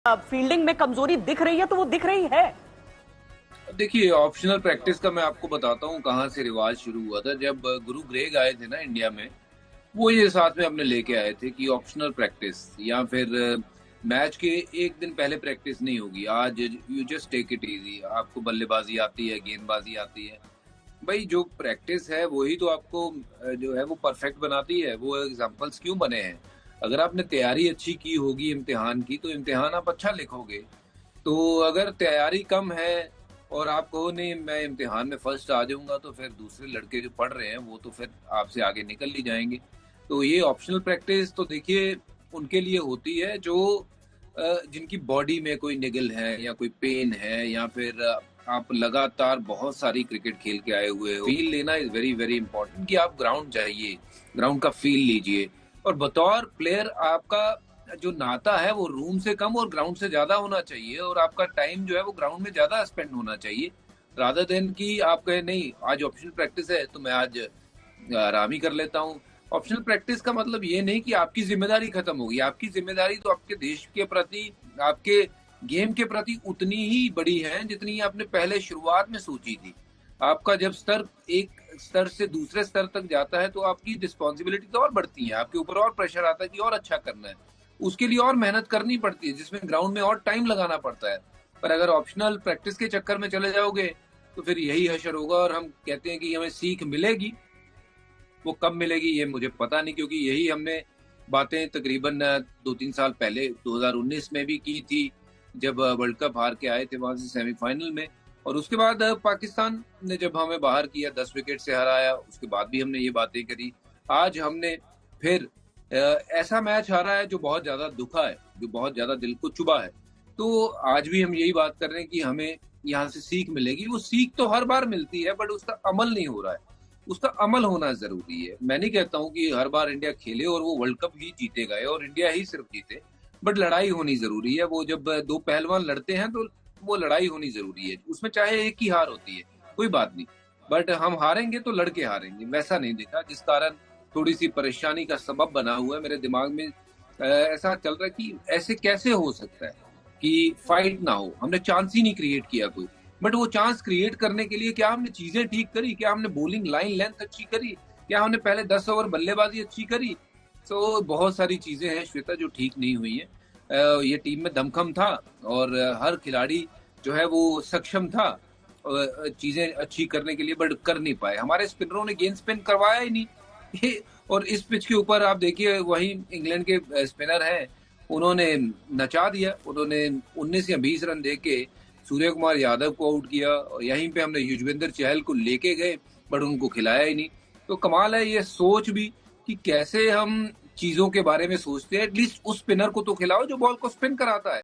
Fielding में कमजोरी दिख रही है तो वो दिख रही है। देखिए, ऑप्शनल प्रैक्टिस का मैं आपको बताता हूँ कहाँ से रिवाज शुरू हुआ था। जब गुरु ग्रेग आए थे ना इंडिया में, वो ये साथ में अपने लेके आए थे कि ऑप्शनल प्रैक्टिस या फिर मैच के एक दिन पहले प्रैक्टिस नहीं होगी। आज you just take it easy. आपको बल्लेबाजी आती है, गेंदबाजी आती है, भाई जो प्रैक्टिस है वही तो आपको जो है वो परफेक्ट बनाती है। वो एग्जाम्पल्स क्यों बने हैं? अगर आपने तैयारी अच्छी की होगी इम्तिहान की, तो इम्तिहान आप अच्छा लिखोगे। तो अगर तैयारी कम है और आप कहो नहीं मैं इम्तिहान में फर्स्ट आ जाऊंगा, तो फिर दूसरे लड़के जो पढ़ रहे हैं वो तो फिर आपसे आगे निकल ही जाएंगे। तो ये ऑप्शनल प्रैक्टिस तो देखिए उनके लिए होती है जो जिनकी बॉडी में कोई निगल है या कोई पेन है, या फिर आप लगातार बहुत सारी क्रिकेट खेल के आए हुए हो। फील लेना इज वेरी वेरी इंपॉर्टेंट कि आप ग्राउंड जाइए, ग्राउंड का फील लीजिए। और बतौर प्लेयर आपका जो नाता है वो रूम से कम और ग्राउंड से ज्यादा होना चाहिए, और आपका टाइम जो है वो ग्राउंड में ज्यादा स्पेंड होना चाहिए, रादर देन कि आप कहे नहीं आज ऑप्शनल प्रैक्टिस है तो मैं आज आराम ही कर लेता हूँ। ऑप्शनल प्रैक्टिस का मतलब ये नहीं कि आपकी जिम्मेदारी खत्म होगी। आपकी जिम्मेदारी तो आपके देश के प्रति, आपके गेम के प्रति उतनी ही बड़ी है जितनी आपने पहले शुरुआत में सोची थी। आपका जब स्तर एक स्तर से दूसरे स्तर तक जाता है तो आपकी रिस्पॉन्सिबिलिटी तो और बढ़ती है, आपके ऊपर और प्रेशर आता है कि और अच्छा करना है, उसके लिए और मेहनत करनी पड़ती है, जिसमें ग्राउंड में और टाइम लगाना पड़ता है। पर अगर ऑप्शनल प्रैक्टिस के चक्कर में चले जाओगे तो फिर यही हशर होगा। और हम कहते हैं कि हमें सीख मिलेगी, वो कब मिलेगी ये मुझे पता नहीं, क्योंकि यही हमने बातें तकरीबन 2-3 साल पहले 2019 में भी की थी, जब वर्ल्ड कप हार के आए थे वहां से सेमीफाइनल में। और उसके बाद पाकिस्तान ने जब हमें बाहर किया, 10 विकेट से हराया, उसके बाद भी हमने ये बातें करी। आज हमने फिर ऐसा मैच हारा है जो बहुत ज्यादा दुखा है, जो बहुत ज्यादा दिल को चुभा है। तो आज भी हम यही बात कर रहे हैं कि हमें यहाँ से सीख मिलेगी। वो सीख तो हर बार मिलती है, बट उसका अमल नहीं हो रहा है। उसका अमल होना जरूरी है। मैं नहीं कहता हूँ कि हर बार इंडिया खेले और वो वर्ल्ड कप ही जीते गए और इंडिया ही सिर्फ जीते, बट लड़ाई होनी जरूरी है। वो जब दो पहलवान लड़ते हैं तो वो लड़ाई होनी जरूरी है। उसमें चाहे एक ही हार होती है, कोई बात नहीं, बट हम हारेंगे तो लड़के हारेंगे। वैसा नहीं दिखा, जिस कारण थोड़ी सी परेशानी का सबब बना हुआ है मेरे दिमाग में। ऐसा चल रहा है कि ऐसे कैसे हो सकता है कि फाइट ना हो। हमने चांस ही नहीं क्रिएट किया कोई। बट वो चांस क्रिएट करने के लिए क्या हमने चीजें ठीक करी? क्या हमने बॉलिंग लाइन लेंथ अच्छी करी? क्या हमने पहले 10 ओवर बल्लेबाजी अच्छी करी? तो बहुत सारी चीजें हैं श्वेता जो ठीक नहीं हुई है। ये टीम में दमखम था और हर खिलाड़ी जो है वो सक्षम था चीजें अच्छी करने के लिए, बट कर नहीं पाए। हमारे स्पिनरों ने गेंद स्पिन करवाया ही नहीं। और इस पिच के ऊपर आप देखिए, वही इंग्लैंड के स्पिनर हैं, उन्होंने नचा दिया। उन्होंने 19 या 20 रन दे के सूर्य कुमार यादव को आउट किया, और यहीं पे हमने युजवेंद्र चहल को लेके गए, बट उनको खिलाया ही नहीं। तो कमाल है ये सोच भी कि कैसे हम चीजों के बारे में सोचते हैं। एटलीस्ट उस स्पिनर को तो खिलाओ जो बॉल को स्पिन कराता है।